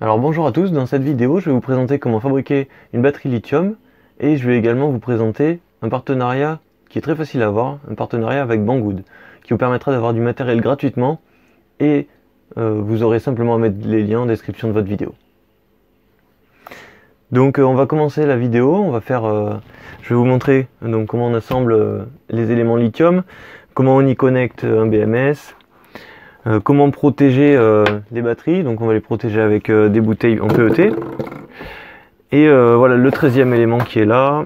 Alors bonjour à tous, dans cette vidéo je vais vous présenter comment fabriquer une batterie lithium et je vais également vous présenter un partenariat qui est très facile à avoir, un partenariat avec Banggood qui vous permettra d'avoir du matériel gratuitement et vous aurez simplement à mettre les liens en description de votre vidéo. Donc on va commencer la vidéo, je vais vous montrer donc comment on assemble les éléments lithium, comment on y connecte un BMS, comment protéger les batteries. Donc on va les protéger avec des bouteilles en PET. Et voilà le 13e élément qui est là.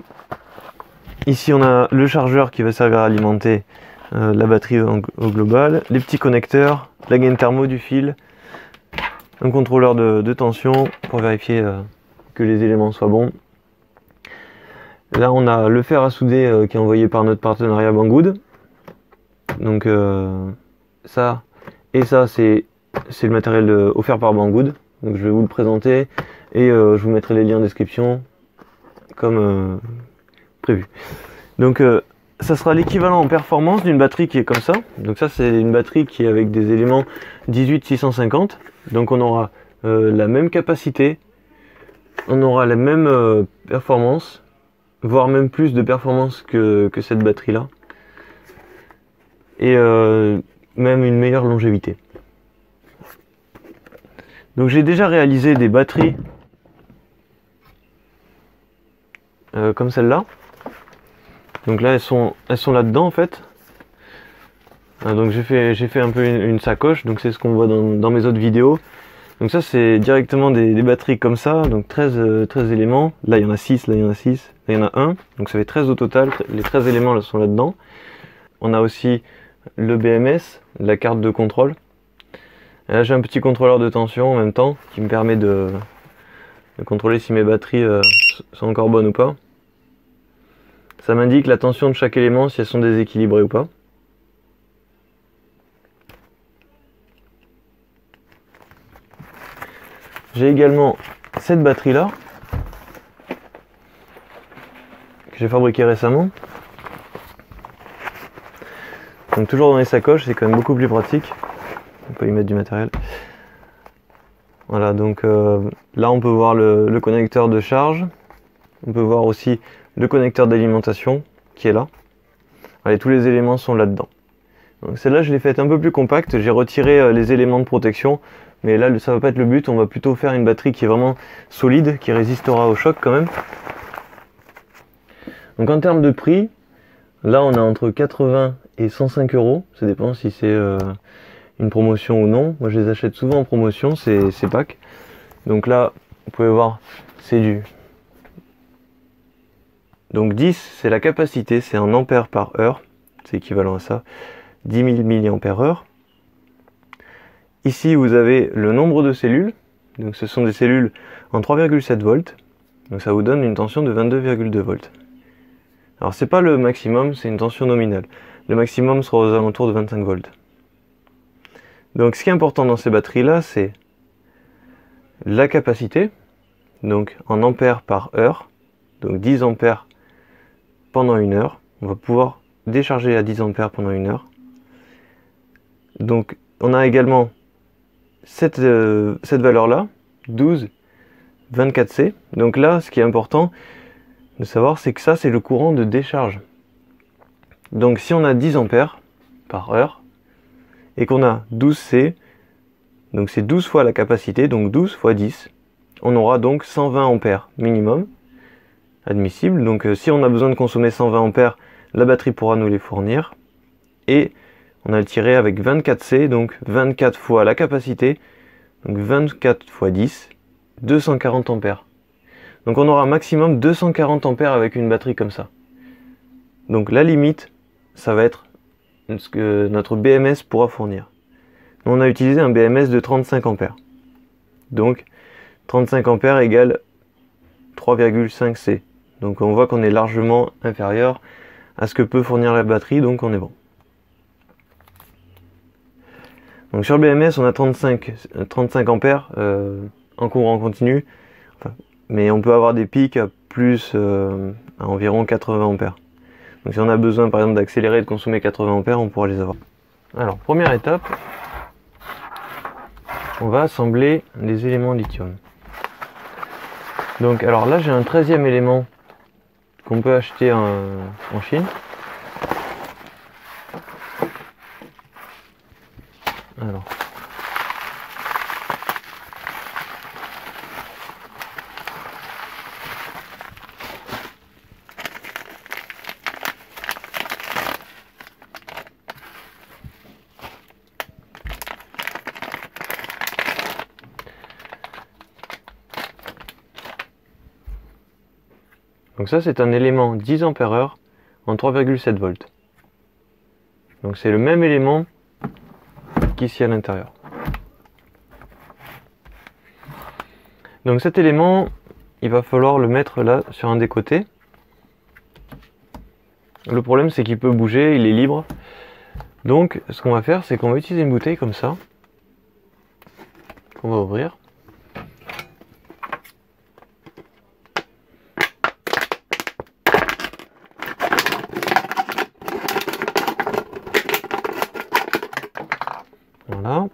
Ici on a le chargeur qui va servir à alimenter la batterie au global, les petits connecteurs, la gaine thermo du fil, un contrôleur de tension pour vérifier que les éléments soient bons. Là on a le fer à souder qui est envoyé par notre partenariat Banggood. Donc ça et ça c'est le matériel offert par Banggood. Donc je vais vous le présenter et je vous mettrai les liens en description comme prévu. Donc ça sera l'équivalent en performance d'une batterie qui est comme ça. Donc ça c'est une batterie qui est avec des éléments 18650. Donc on aura la même capacité, on aura la même performance, voire même plus de performance que cette batterie là. Et même une meilleure longévité. Donc j'ai déjà réalisé des batteries comme celle-là. Donc là elles sont là-dedans en fait. Donc j'ai fait un peu une sacoche, donc c'est ce qu'on voit dans mes autres vidéos. Donc ça c'est directement des batteries comme ça, donc 13 éléments. Là il y en a 6, là il y en a 6, là il y en a 1. Donc ça fait 13 au total, les 13 éléments là sont là-dedans. On a aussi le BMS, la carte de contrôle. Et là j'ai un petit contrôleur de tension en même temps qui me permet de contrôler si mes batteries sont encore bonnes ou pas. Ça m'indique la tension de chaque élément, si elles sont déséquilibrées ou pas. J'ai également cette batterie là que j'ai fabriquée récemment. Donc toujours dans les sacoches, c'est quand même beaucoup plus pratique. On peut y mettre du matériel. Voilà, donc là on peut voir le connecteur de charge. On peut voir aussi le connecteur d'alimentation qui est là. Allez, tous les éléments sont là-dedans. Donc celle-là je l'ai faite un peu plus compacte. J'ai retiré les éléments de protection. Mais là ça va pas être le but. On va plutôt faire une batterie qui est vraiment solide, qui résistera au choc quand même. Donc en termes de prix, là on a entre 80 et 105 €. Ça dépend si c'est une promotion ou non. Moi je les achète souvent en promotion, ces packs. Donc là vous pouvez voir c'est du... Donc 10 c'est la capacité, c'est en ampères par heure. C'est équivalent à ça. 10 000 mAh. Ici vous avez le nombre de cellules. Donc ce sont des cellules en 3,7 volts. Donc ça vous donne une tension de 22,2 volts. Alors c'est pas le maximum, c'est une tension nominale. Le maximum sera aux alentours de 25 volts. Donc ce qui est important dans ces batteries là, c'est la capacité, donc en ampères par heure, donc 10 ampères pendant une heure. On va pouvoir décharger à 10 ampères pendant une heure. Donc on a également cette valeur là, 12 24C. Donc là ce qui est important de savoir, c'est que ça c'est le courant de décharge. Donc si on a 10 ampères par heure et qu'on a 12C, donc c'est 12 fois la capacité, donc 12 fois 10, on aura donc 120 ampères minimum admissible. Donc si on a besoin de consommer 120 ampères, la batterie pourra nous les fournir. Et on a le tiré avec 24C, donc 24 fois la capacité, donc 24 fois 10, 240 ampères. Donc on aura maximum 240 ampères avec une batterie comme ça. Donc la limite, ça va être ce que notre BMS pourra fournir. On a utilisé un BMS de 35 ampères. Donc 35 ampères égale 3,5C. Donc on voit qu'on est largement inférieur à ce que peut fournir la batterie, donc on est bon. Donc sur le BMS on a 35 ampères en courant continu. Enfin, mais on peut avoir des pics à plus à environ 80 ampères. Donc si on a besoin par exemple d'accélérer et de consommer 80 ampères, on pourra les avoir. Alors première étape, on va assembler les éléments lithium. Donc alors là j'ai un 13e élément qu'on peut acheter en Chine. Alors. Donc ça c'est un élément 10 Ah en 3,7 volts. Donc c'est le même élément qu'ici à l'intérieur. Donc cet élément, il va falloir le mettre là sur un des côtés. Le problème c'est qu'il peut bouger, il est libre. Donc ce qu'on va faire, c'est qu'on va utiliser une bouteille comme ça, qu'on va ouvrir. Voilà.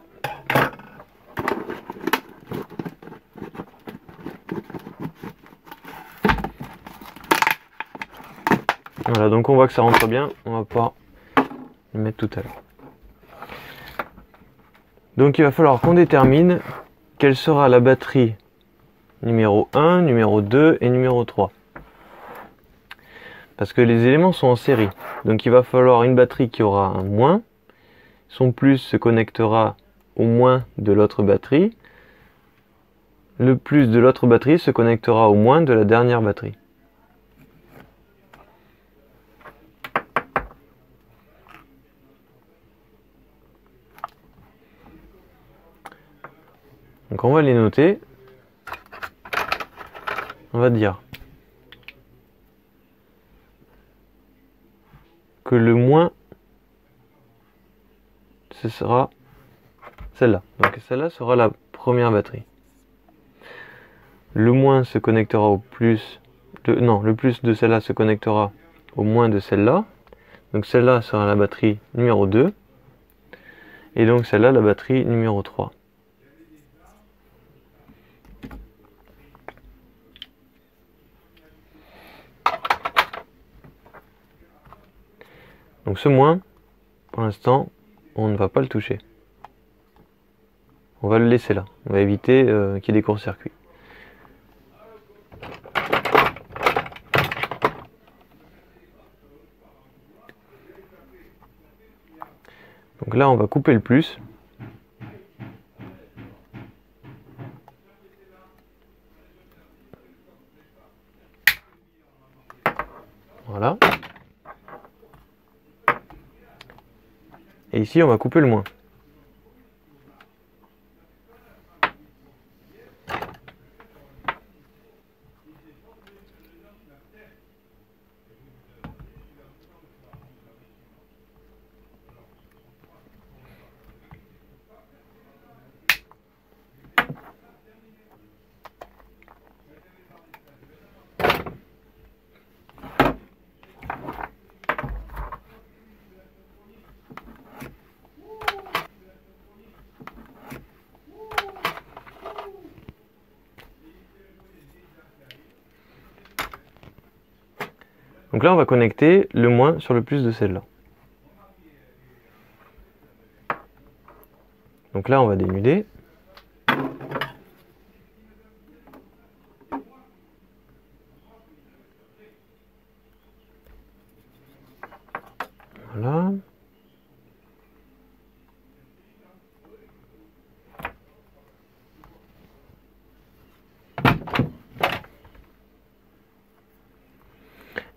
Voilà, donc on voit que ça rentre bien, on va pouvoir le mettre tout à l'heure. Donc il va falloir qu'on détermine quelle sera la batterie numéro 1, numéro 2 et numéro 3. Parce que les éléments sont en série. Donc il va falloir une batterie qui aura un moins. Son plus se connectera au moins de l'autre batterie. Le plus de l'autre batterie se connectera au moins de la dernière batterie. Donc on va les noter. On va dire que le moins, ce sera celle-là. Donc celle-là sera la première batterie. Le moins se connectera au plus. Le plus de celle-là se connectera au moins de celle-là. Donc celle-là sera la batterie numéro 2. Et donc celle-là la batterie numéro 3. Donc ce moins, pour l'instant, on ne va pas le toucher. On va le laisser là. On va éviter qu'il y ait des courts-circuits. Donc là, on va couper le plus. Voilà. Et ici, on va couper le moins. Donc là, on va connecter le moins sur le plus de celle-là. Donc là, on va dénuder. Voilà.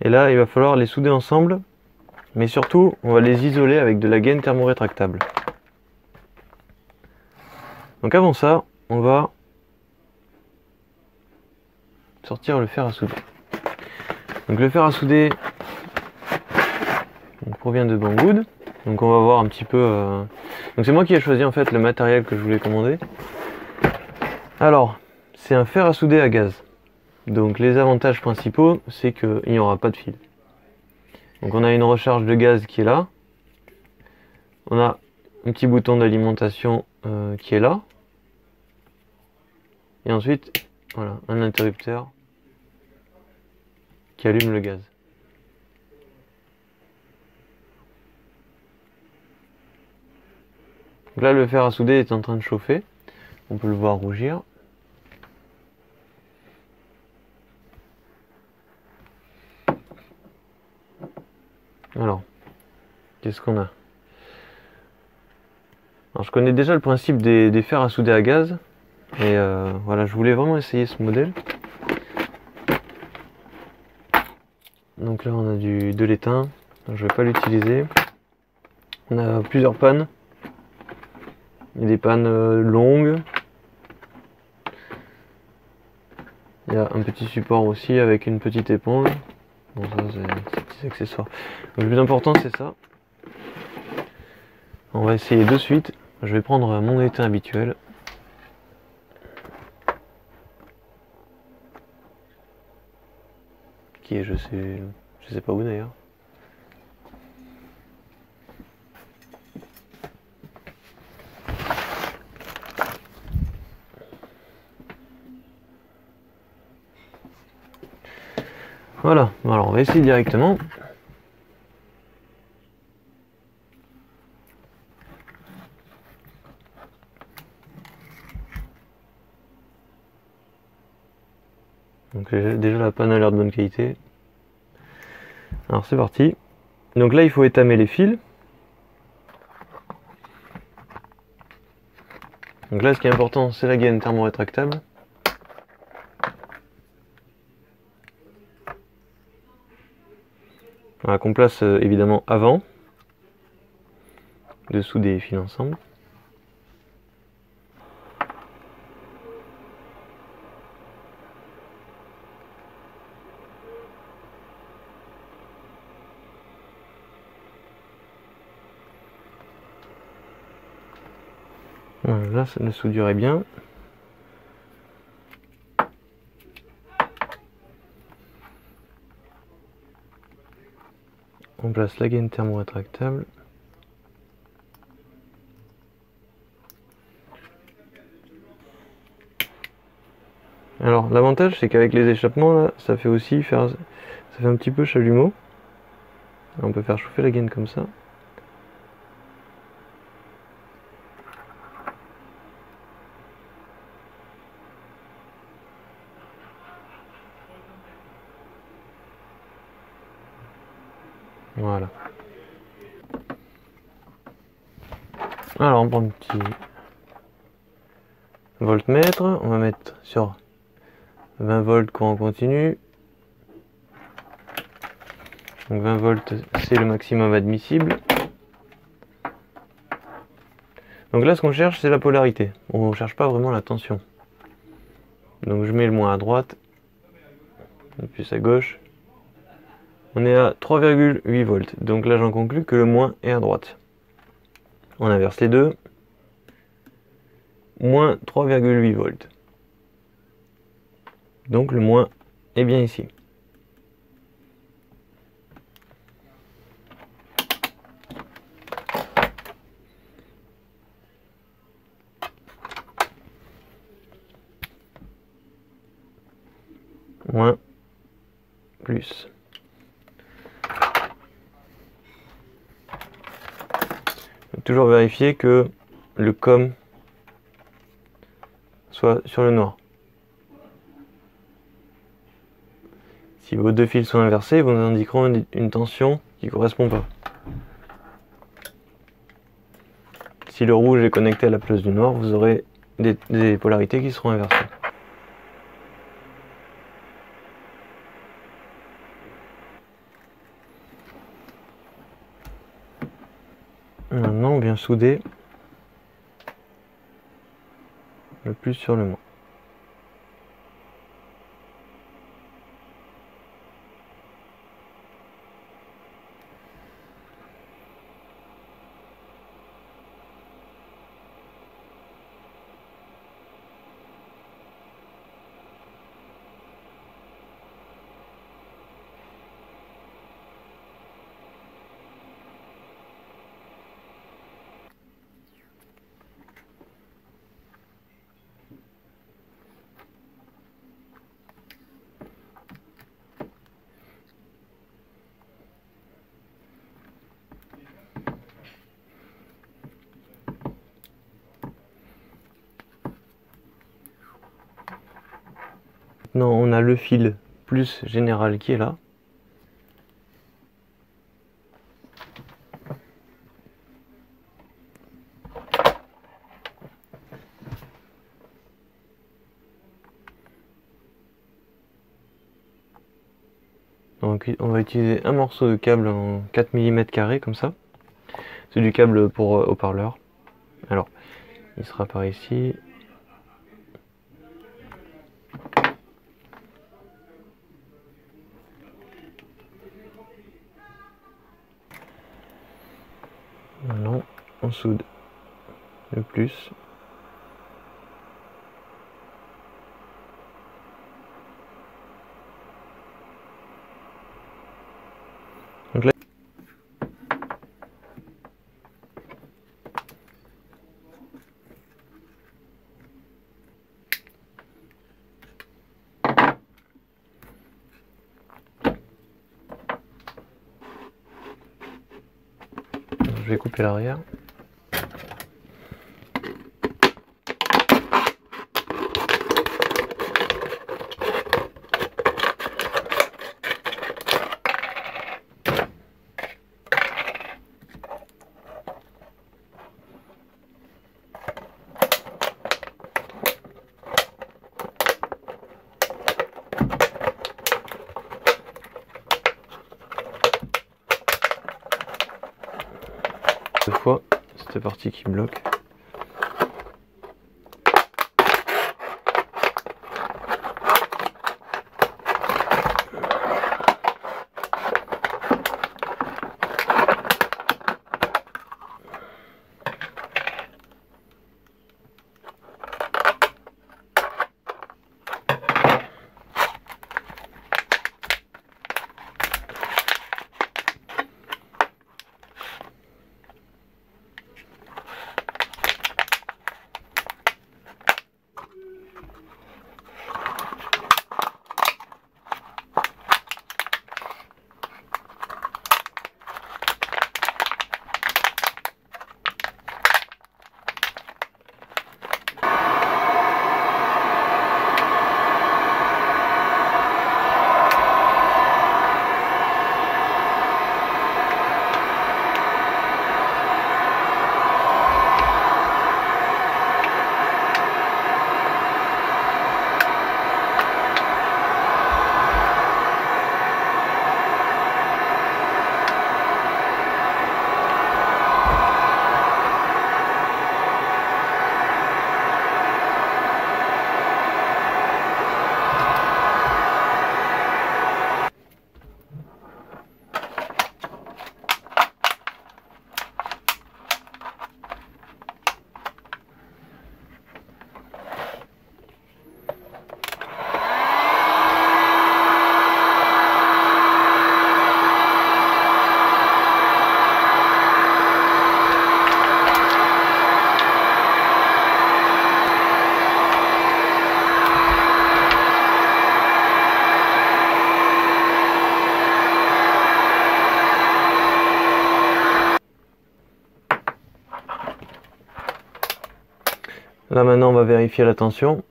Et là, il va falloir les souder ensemble, mais surtout, on va les isoler avec de la gaine thermorétractable. Donc avant ça, on va sortir le fer à souder. Donc le fer à souder provient de Banggood. Donc on va voir un petit peu... Donc c'est moi qui ai choisi en fait le matériel que je voulais commander. Alors, c'est un fer à souder à gaz. Donc les avantages principaux, c'est qu'il n'y aura pas de fil. Donc on a une recharge de gaz qui est là. On a un petit bouton d'alimentation qui est là. Et ensuite, voilà, un interrupteur qui allume le gaz. Donc là, le fer à souder est en train de chauffer. On peut le voir rougir. Alors, qu'est-ce qu'on a? Alors, je connais déjà le principe des fers à souder à gaz. Et voilà, je voulais vraiment essayer ce modèle. Donc là, on a de l'étain. Je ne vais pas l'utiliser. On a plusieurs pannes. Il y a des pannes longues. Il y a un petit support aussi avec une petite éponge. Bon, ça, c'est des petits accessoires. Donc, le plus important, c'est ça. On va essayer de suite. Je vais prendre mon étain habituel. Qui est, je sais pas où d'ailleurs. Voilà, alors on va essayer directement. Donc déjà la panne a l'air de bonne qualité. Alors c'est parti. Donc là il faut étamer les fils. Donc là ce qui est important c'est la gaine thermorétractable. Voilà, qu'on place évidemment avant. Dessous des fils ensemble. Voilà, là ça le soudure est bien. On place la gaine thermorétractable. Alors l'avantage c'est qu'avec les échappements là, ça fait aussi ça fait un petit peu chalumeau. On peut faire chauffer la gaine comme ça. Voilà. Alors on prend un petit voltmètre, on va mettre sur 20 volts courant continu. Donc 20 volts c'est le maximum admissible. Donc là ce qu'on cherche c'est la polarité, on ne cherche pas vraiment la tension. Donc je mets le moins à droite, et puis à gauche. On est à 3,8 volts, donc là j'en conclus que le moins est à droite. On inverse les deux. Moins 3,8 volts. Donc le moins est bien ici. Moins, plus. Toujours vérifier que le COM soit sur le noir. Si vos deux fils sont inversés, vous nous indiqueront une tension qui ne correspond pas. Si le rouge est connecté à la place du noir, vous aurez des polarités qui seront inversées. Maintenant, on vient souder le plus sur le moins. Maintenant on a le fil plus général qui est là. Donc on va utiliser un morceau de câble en 4 mm carrés comme ça. C'est du câble pour haut-parleur. Alors, il sera par ici. Maintenant, on soude le plus. Donc là, je vais couper l'arrière. Cette fois, cette partie qui bloque. Là maintenant on va vérifier la tension.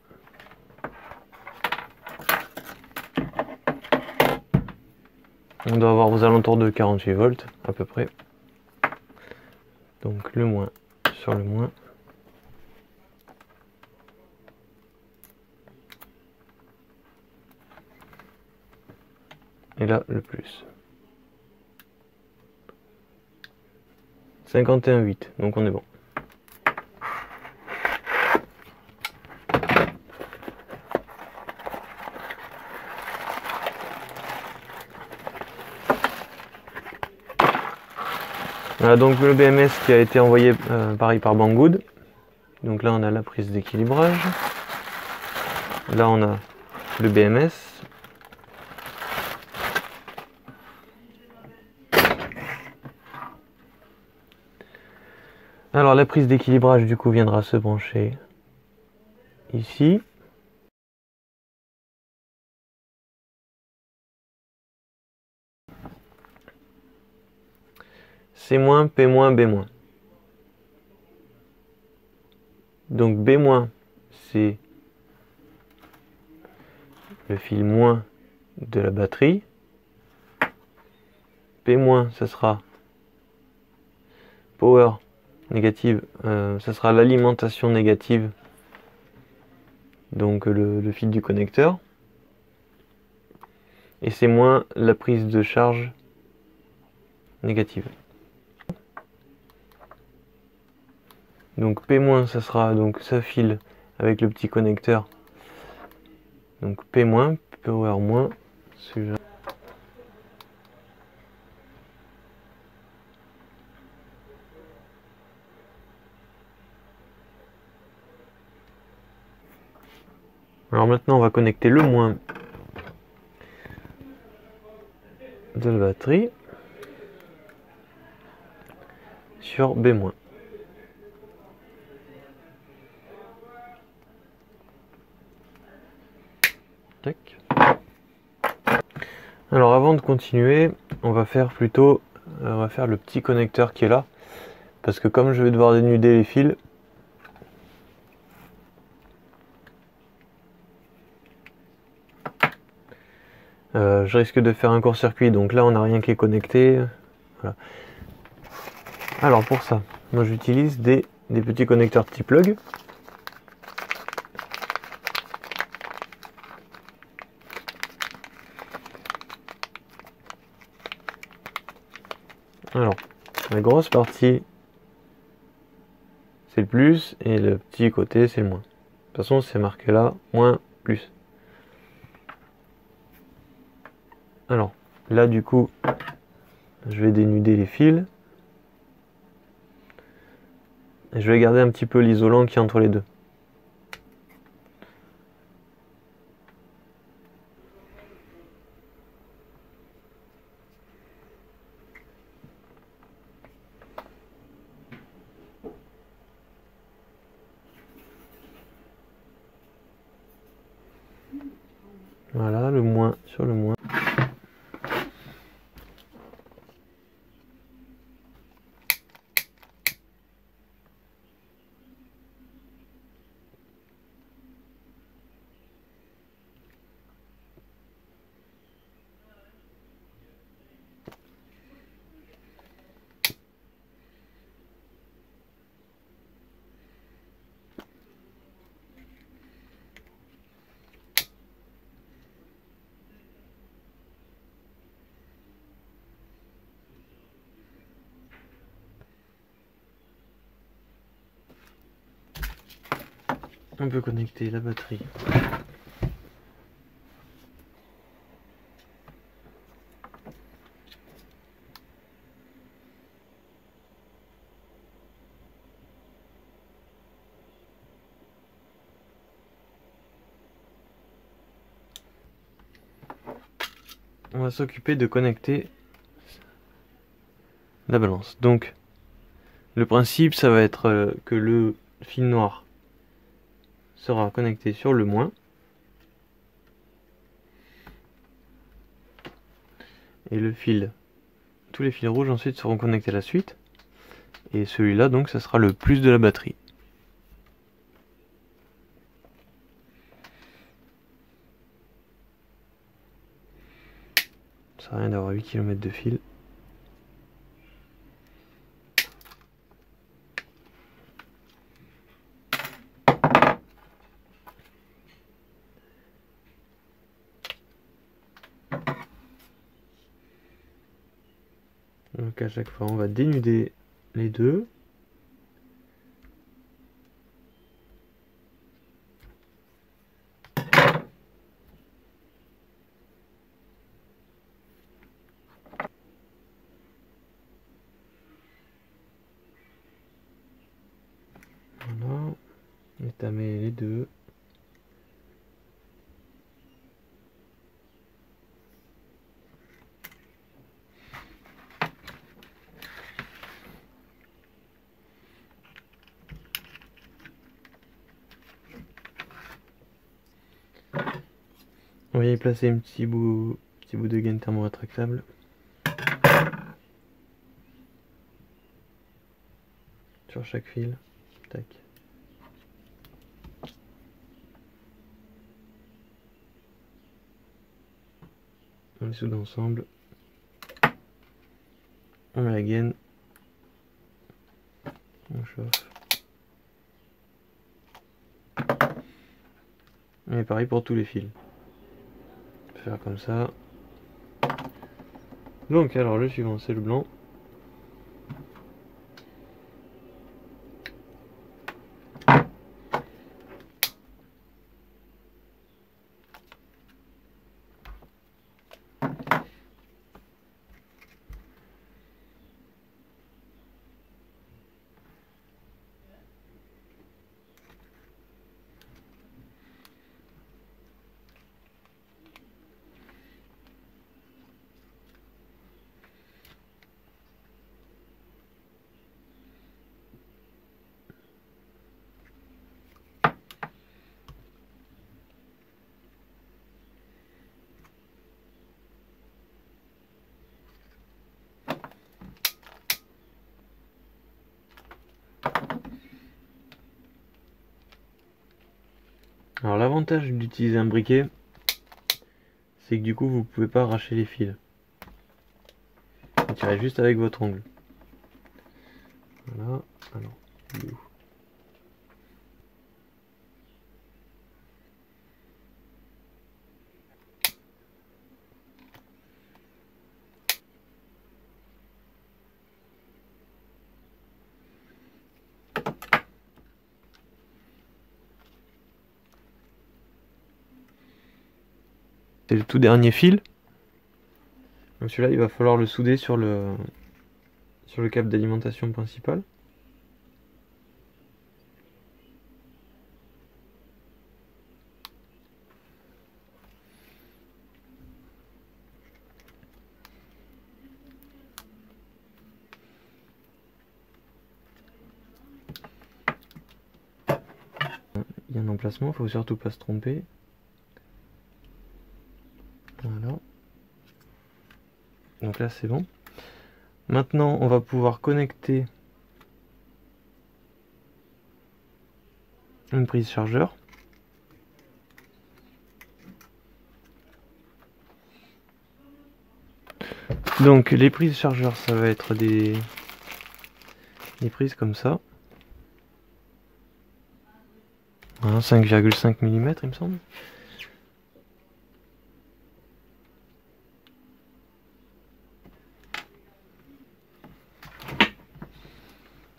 On doit avoir aux alentours de 48 volts à peu près. Donc le moins sur le moins. Et là le plus. 51,8, donc on est bon. Voilà donc le BMS qui a été envoyé pareil par Banggood. Donc là on a la prise d'équilibrage. Là on a le BMS. Alors la prise d'équilibrage du coup viendra se brancher ici. C-, P-, B-. Donc B- c'est le fil moins de la batterie. P-, ça sera power négative, ça sera l'alimentation négative, donc le fil du connecteur. Et c'est moins la prise de charge négative. Donc P-, ça sera donc ce fil avec le petit connecteur. Donc P-, power moins, celui-là. Alors maintenant on va connecter le moins de la batterie sur B-. Tac. Alors avant de continuer, on va faire plutôt le petit connecteur qui est là, parce que comme je vais devoir dénuder les fils, je risque de faire un court-circuit, donc là on n'a rien qui est connecté. Voilà. Alors pour ça, moi j'utilise des petits connecteurs type plug. Alors, la grosse partie c'est le plus et le petit côté c'est le moins. De toute façon c'est marqué là, moins, plus. Alors, là du coup, je vais dénuder les fils. Et je vais garder un petit peu l'isolant qui est entre les deux. Voilà, le moins sur le moins. On peut connecter la batterie. On va s'occuper de connecter la balance. Donc, le principe, ça va être que le fil noir sera connecté sur le moins. Et le fil, tous les fils rouges ensuite seront connectés à la suite. Et celui-là, donc, ça sera le plus de la batterie. Ça sert à rien d'avoir 8 km de fil. Donc à chaque fois, on va dénuder les deux. Voilà, étamer les deux. On va y placer un petit bout de gaine thermo-rétractable. Sur chaque fil. Tac. On les soude ensemble. On met la gaine. On chauffe. Et pareil pour tous les fils. On peut faire comme ça. Donc alors le suivant c'est le blanc. Alors l'avantage d'utiliser un briquet, c'est que du coup vous pouvez pas arracher les fils. Vous tirez juste avec votre ongle. Voilà, alors, il est où ? C'est le tout dernier fil. Donc celui-là, il va falloir le souder sur le câble d'alimentation principal. Il y a un emplacement, il faut surtout pas se tromper. Voilà. Donc là c'est bon. Maintenant on va pouvoir connecter une prise chargeur. Donc les prises chargeurs, ça va être des prises comme ça. Voilà, 5,5 mm il me semble.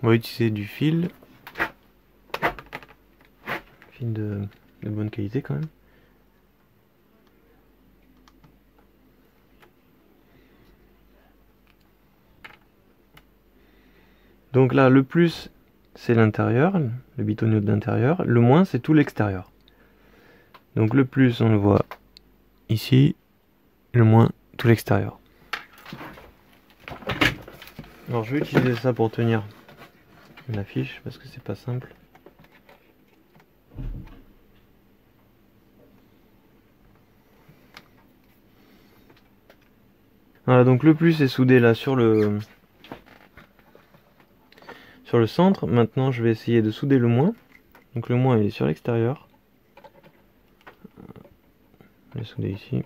On va utiliser du fil de bonne qualité quand même. Donc là, le plus, c'est l'intérieur, le bitonio de l'intérieur. Le moins, c'est tout l'extérieur. Donc le plus, on le voit ici. Le moins, tout l'extérieur. Alors je vais utiliser ça pour tenir une affiche, parce que c'est pas simple. Voilà, donc le plus est soudé là sur le centre. Maintenant je vais essayer de souder le moins. Donc le moins il est sur l'extérieur. Je vais souder ici.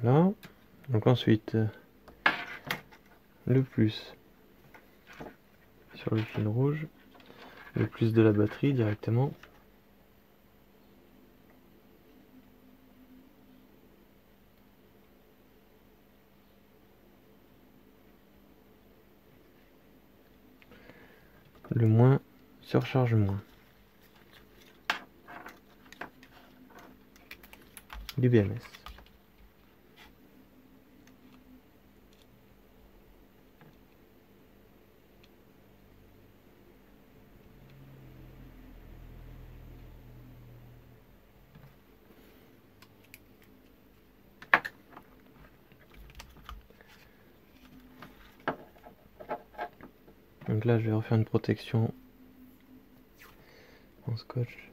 Voilà. Donc ensuite le plus sur le fil rouge, le plus de la batterie directement. Le moins surcharge moins. Du BMS. Donc là je vais refaire une protection en scotch.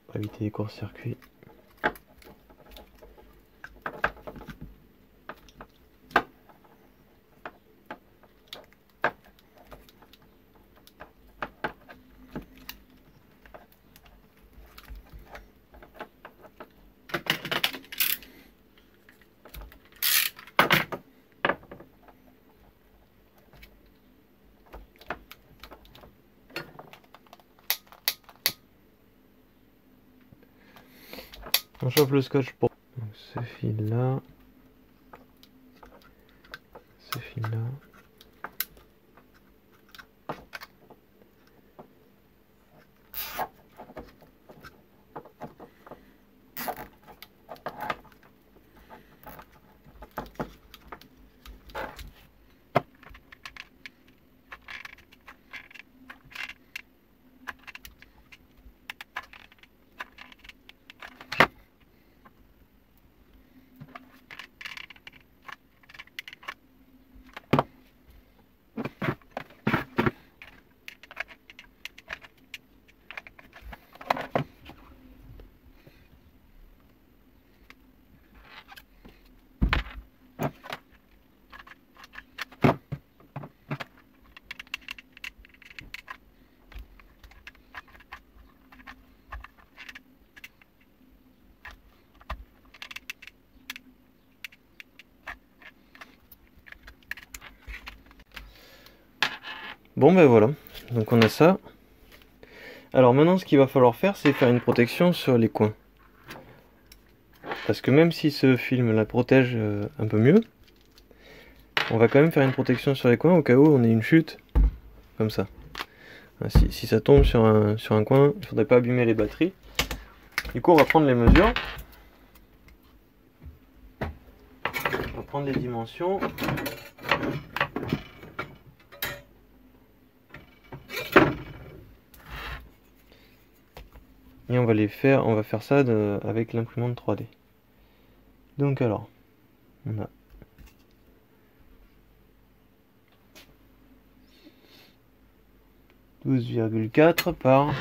pour éviter les courts-circuits. On chauffe le scotch pour donc ce fil là, ce fil là. Bon ben voilà, donc on a ça. Alors maintenant ce qu'il va falloir faire, c'est faire une protection sur les coins. Parce que même si ce film la protège un peu mieux, on va quand même faire une protection sur les coins au cas où on ait une chute, comme ça. Si ça tombe sur un coin, il ne faudrait pas abîmer les batteries. Du coup on va prendre les mesures. On va prendre les dimensions. Et on va faire ça avec l'imprimante 3D. Donc alors, on a ,12,4 par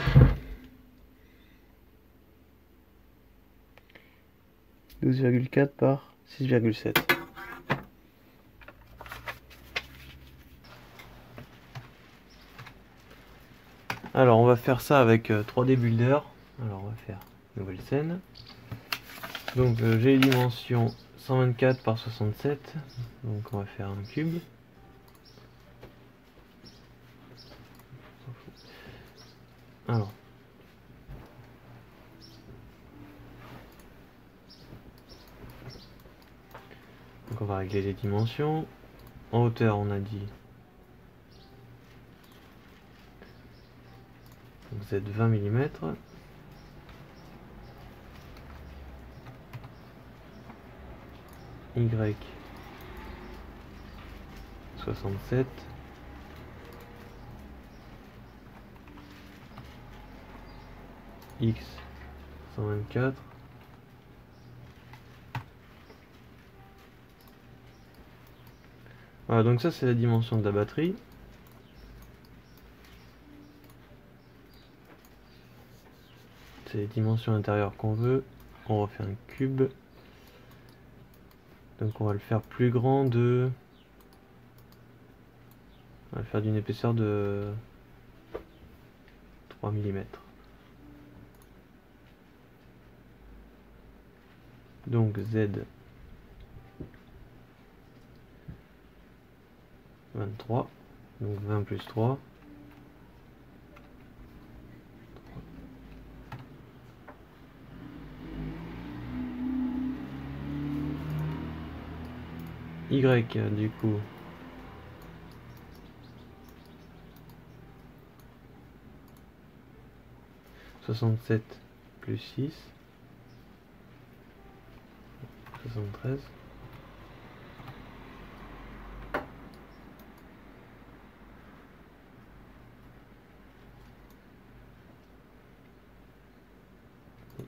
12,4 par 6,7. Alors on va faire ça avec 3D Builder. Alors on va faire nouvelle scène. Donc j'ai les dimensions 124 par 67. Donc on va faire un cube. Alors. Donc on va régler les dimensions. En hauteur on a dit Z 20 mm. Y 67. X 124. Voilà, donc ça c'est la dimension de la batterie. C'est les dimensions intérieures qu'on veut. On refait un cube. Donc on va le faire plus grand de... On va le faire d'une épaisseur de 3 mm. Donc Z 23. Donc 20 plus 3. Y du coup 67 plus 6, 73.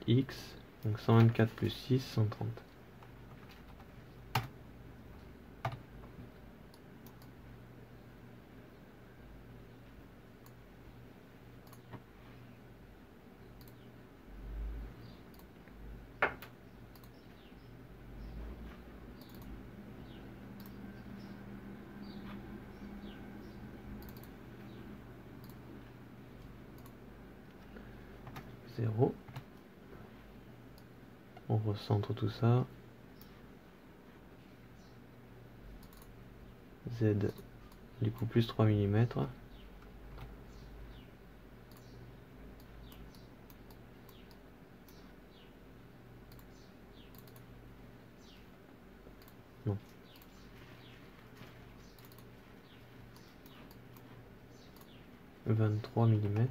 X, donc 124 plus 6, 130. 0. On recentre tout ça. Z, du coup plus 3 mm. Non. « 23 mm.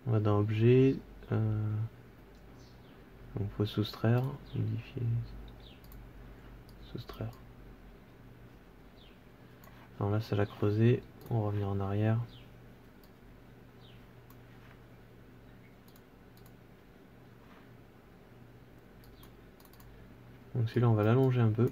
On va dans objet, donc faut soustraire, modifier, soustraire. Alors là ça l'a creusé, on va revenir en arrière. Donc celui-là on va l'allonger un peu.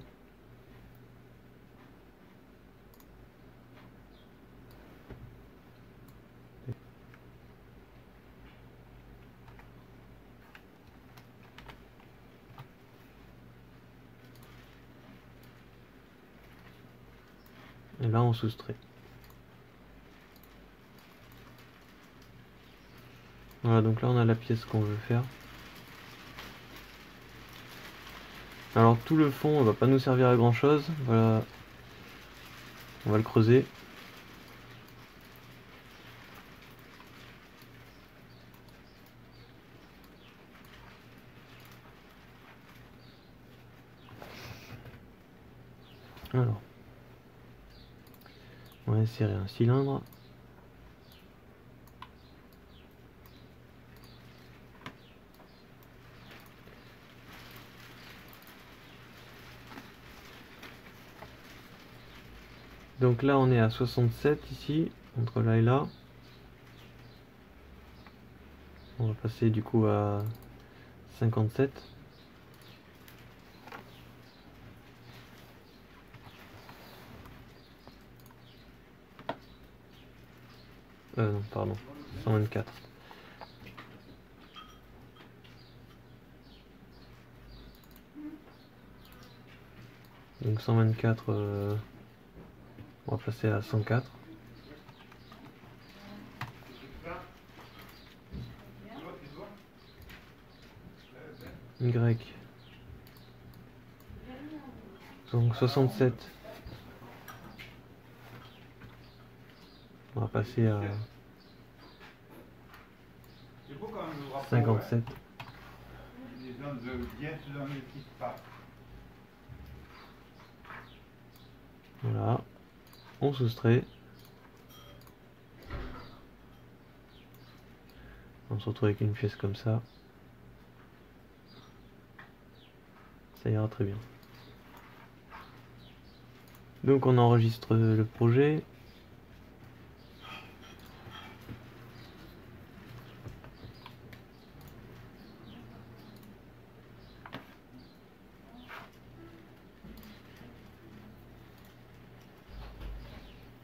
Et là on soustrait. Voilà, donc là on a la pièce qu'on veut faire. Alors tout le fond va pas nous servir à grand chose. Voilà, on va le creuser. Alors, on va insérer un cylindre. Donc là on est à 67 ici, entre là et là. On va passer du coup à 57. Non, pardon, 124. Donc 124, on va passer à 104. Y. Donc 67. On va passer à 57. Voilà. On soustrait. On se retrouve avec une pièce comme ça. Ça ira très bien. Donc on enregistre le projet.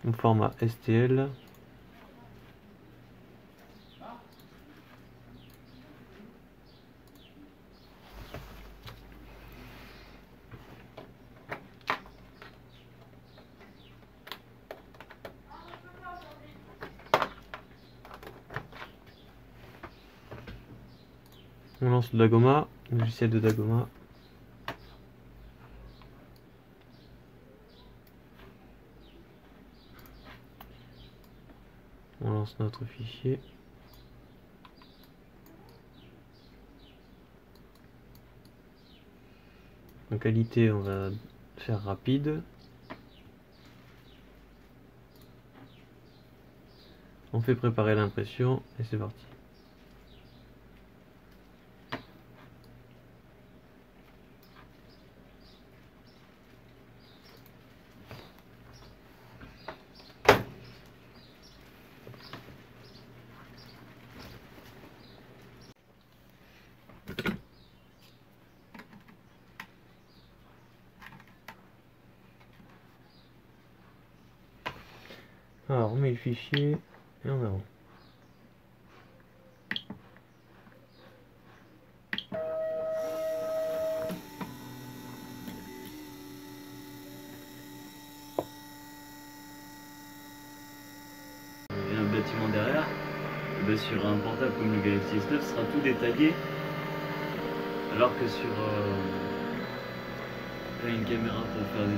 Au format STL. On lance Dagoma, le logiciel de Dagoma. On lance notre fichier. En qualité, on va faire rapide. On fait préparer l'impression et c'est parti. Alors on met le fichier et on avance. ben, sur un portable comme le Galaxy S9, ce sera tout détaillé, alors que sur une caméra pour faire des...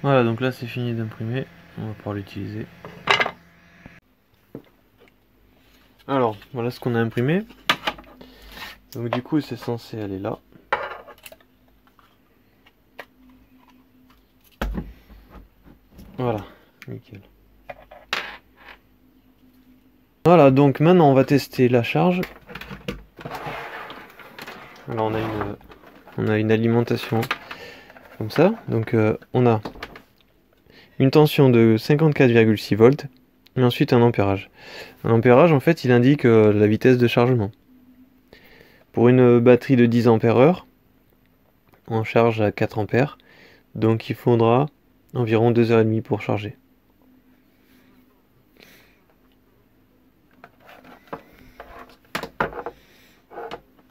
Voilà, donc là c'est fini d'imprimer, on va pouvoir l'utiliser. Alors, voilà ce qu'on a imprimé. Donc du coup c'est censé aller là. Voilà, nickel. Voilà, donc maintenant on va tester la charge. Alors on a une alimentation comme ça. Donc on a une tension de 54,6 volts et ensuite un ampérage. Un ampérage en fait il indique la vitesse de chargement. Pour une batterie de 10 ampères-heure, on charge à 4 ampères, donc il faudra environ 2h30 pour charger.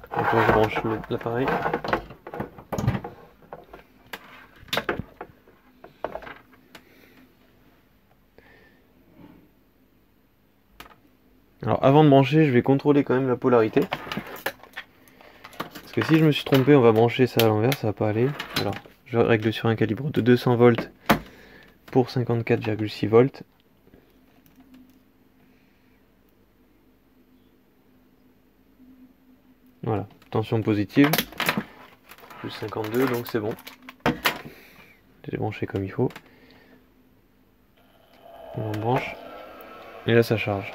Donc là je branche l'appareil. Alors avant de brancher, je vais contrôler quand même la polarité. Parce que si je me suis trompé, on va brancher ça à l'envers, ça va pas aller. Alors je règle sur un calibre de 200 volts pour 54,6 volts. Voilà, tension positive, plus 52, donc c'est bon. J'ai branché comme il faut. On branche, et là ça charge.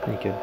Nickel.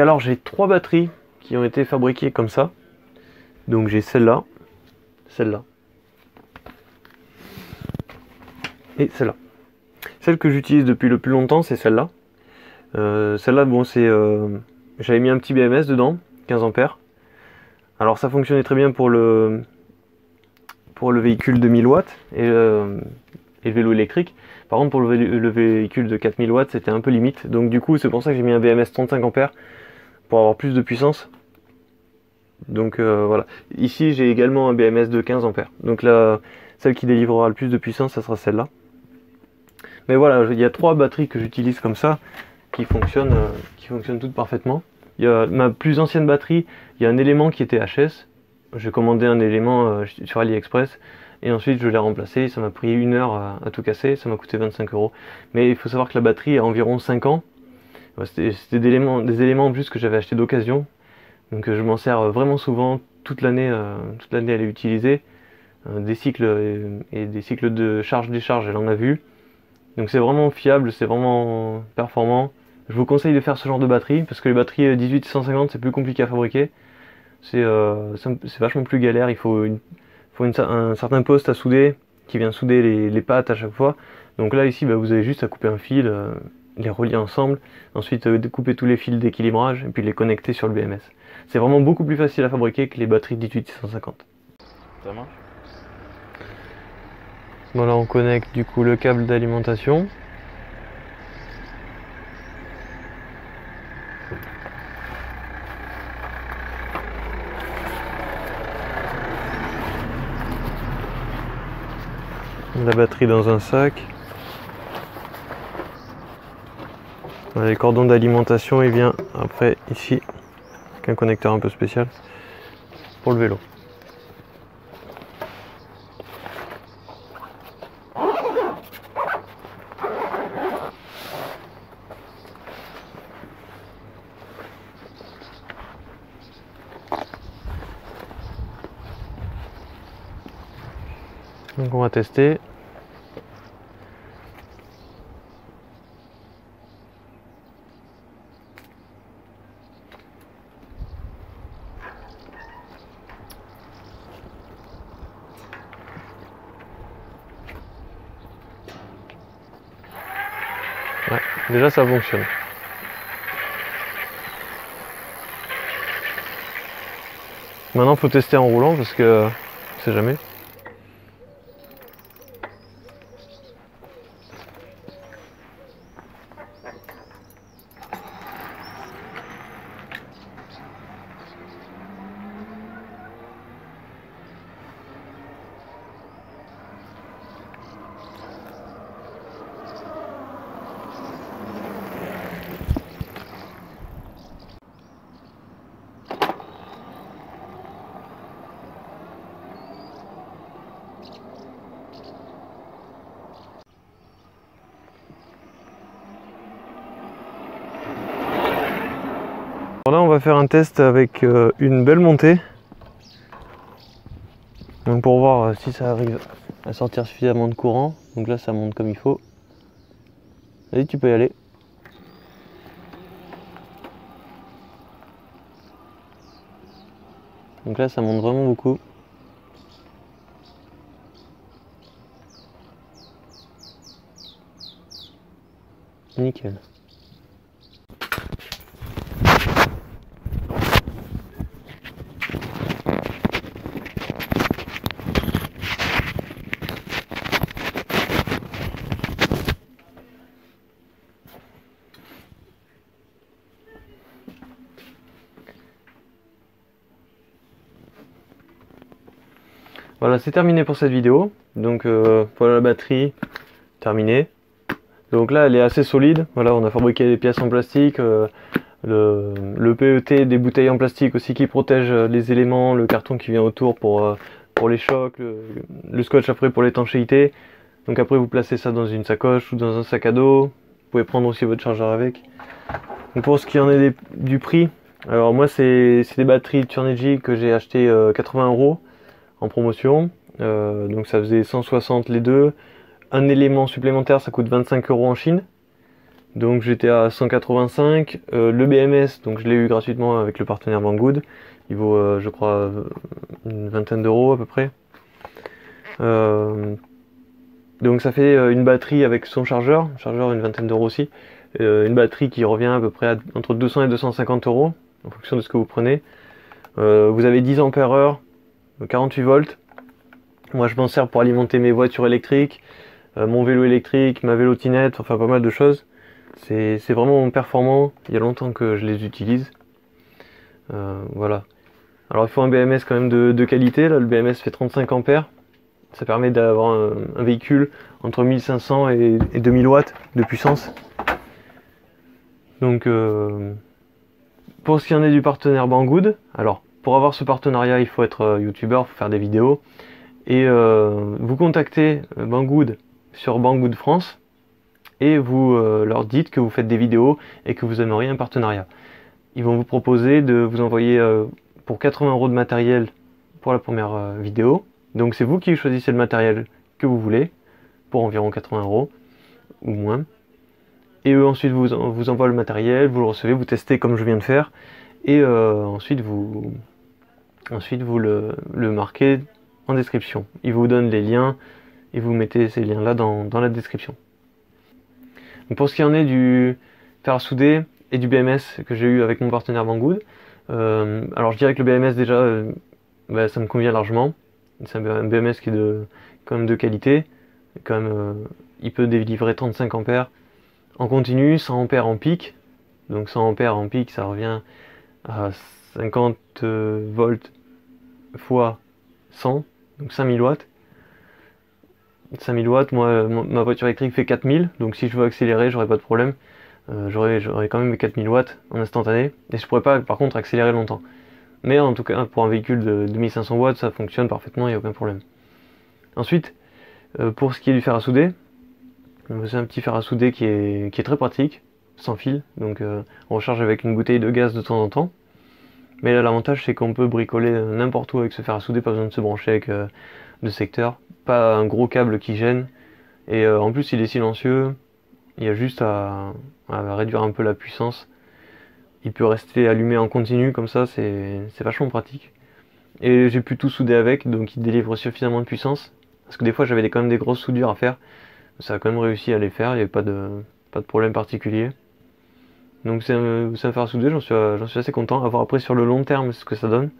Alors j'ai 3 batteries qui ont été fabriquées comme ça. Donc j'ai celle-là, celle-là et celle-là. Celle que j'utilise depuis le plus longtemps, c'est celle-là. Celle-là, bon, c'est j'avais mis un petit BMS dedans, 15 ampères. Alors ça fonctionnait très bien pour le véhicule de 1000 watts et le vélo électrique. Par contre, pour le véhicule de 4000 watts, c'était un peu limite. Donc du coup, c'est pour ça que j'ai mis un BMS 35 ampères pour avoir plus de puissance. Donc voilà. Ici, j'ai également un BMS de 15 ampères. Donc là, celle qui délivrera le plus de puissance, ça sera celle-là. Mais voilà, il y a 3 batteries que j'utilise comme ça qui fonctionnent toutes parfaitement. Il y a ma plus ancienne batterie, il y a un élément qui était HS. J'ai commandé un élément sur AliExpress et ensuite je l'ai remplacé. Ça m'a pris 1 heure à tout casser, ça m'a coûté 25 €. Mais il faut savoir que la batterie a environ 5 ans. C'était des éléments en plus que j'avais acheté d'occasion. Donc je m'en sers vraiment souvent, toute l'année elle est utilisée. Des cycles et des cycles de charge-décharge, elle en a vu. Donc c'est vraiment fiable, c'est vraiment performant. Je vous conseille de faire ce genre de batterie, parce que les batteries 18-150 c'est plus compliqué à fabriquer. C'est vachement plus galère, il faut un certain poste à souder, qui vient souder les pattes à chaque fois. Donc là ici vous avez juste à couper un fil, les relier ensemble, ensuite découper tous les fils d'équilibrage, et puis les connecter sur le BMS. C'est vraiment beaucoup plus facile à fabriquer que les batteries 18-150. Ça marche? Voilà, on connecte du coup le câble d'alimentation. La batterie dans un sac. Voilà, les cordons d'alimentation, il vient après ici, avec un connecteur un peu spécial pour le vélo. Donc on va tester. Ouais, déjà ça fonctionne. Maintenant il faut tester en roulant parce que on sait jamais. Alors là on va faire un test avec une belle montée. Donc pour voir si ça arrive à sortir suffisamment de courant. Donc là ça monte comme il faut. Vas-y, tu peux y aller. Donc là ça monte vraiment beaucoup. Nickel. Voilà, c'est terminé pour cette vidéo. Donc voilà la batterie terminée. Donc là elle est assez solide. Voilà, on a fabriqué des pièces en plastique, le PET, des bouteilles en plastique aussi qui protègent les éléments, le carton qui vient autour pour les chocs, le scotch après pour l'étanchéité. Donc après vous placez ça dans une sacoche ou dans un sac à dos. Vous pouvez prendre aussi votre chargeur avec. Donc pour ce qui en est du prix, alors moi c'est des batteries Turnigy que j'ai acheté 80 € en promotion. Donc ça faisait 160 les deux. Un élément supplémentaire ça coûte 25 € en Chine. Donc j'étais à 185. Le BMS, donc je l'ai eu gratuitement avec le partenaire Banggood. Il vaut, je crois, une vingtaine d'euros à peu près. Donc ça fait une batterie avec son chargeur, une vingtaine d'euros aussi. Une batterie qui revient à peu près entre 200 et 250 euros en fonction de ce que vous prenez. Vous avez 10 ampères-heure, 48 volts. Moi je m'en sers pour alimenter mes voitures électriques, mon vélo électrique, ma vélotinette, enfin pas mal de choses. C'est vraiment performant, il y a longtemps que je les utilise. Voilà. Alors il faut un BMS quand même de qualité, là le BMS fait 35 ampères. Ça permet d'avoir un véhicule entre 1500 et 2000 watts de puissance. Donc pour ce qui en est du partenaire Banggood, alors pour avoir ce partenariat il faut être youtubeur, il faut faire des vidéos. Et vous contactez Banggood sur Banggood France et vous leur dites que vous faites des vidéos et que vous aimeriez un partenariat. Ils vont vous proposer de vous envoyer pour 80 euros de matériel pour la première vidéo. Donc c'est vous qui choisissez le matériel que vous voulez pour environ 80 euros ou moins. Et eux ensuite vous envoient le matériel, vous le recevez, vous testez comme je viens de faire. Et ensuite vous le marquez en description. Ils vous donnent les liens et vous mettez ces liens là dans la description. Donc pour ce qui en est du fer à souder et du BMS que j'ai eu avec mon partenaire Banggood, alors je dirais que le BMS déjà ça me convient largement. C'est un BMS qui est quand même de qualité. Quand même, il peut délivrer 35 ampères en continu, 100 ampères en pic. Donc 100 ampères en pic, ça revient à 50 volts fois 100, donc 5000 watts. 5000 watts, moi ma voiture électrique fait 4000, donc si je veux accélérer, j'aurai pas de problème. J'aurai quand même mes 4000 watts en instantané, et je pourrais pas par contre accélérer longtemps. Mais en tout cas, pour un véhicule de 2500 watts, ça fonctionne parfaitement, il n'y a aucun problème. Ensuite, pour ce qui est du fer à souder, c'est un petit fer à souder qui est très pratique, sans fil, donc on recharge avec une bouteille de gaz de temps en temps. Mais là, l'avantage, c'est qu'on peut bricoler n'importe où avec ce fer à souder, pas besoin de se brancher avec de secteur, pas un gros câble qui gêne, et en plus il est silencieux, il y a juste à réduire un peu la puissance. Il peut rester allumé en continu comme ça, c'est vachement pratique. Et j'ai pu tout souder avec, donc il délivre suffisamment de puissance. Parce que des fois j'avais quand même des grosses soudures à faire. Ça a quand même réussi à les faire, il n'y avait pas de problème particulier. Donc c'est un fer à souder, j'en suis assez content. À voir après sur le long terme ce que ça donne.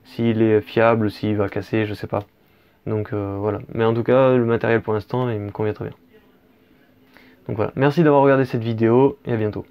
S'il est fiable, s'il va casser, je sais pas. Donc voilà. Mais en tout cas, le matériel pour l'instant, il me convient très bien. Donc voilà. Merci d'avoir regardé cette vidéo et à bientôt.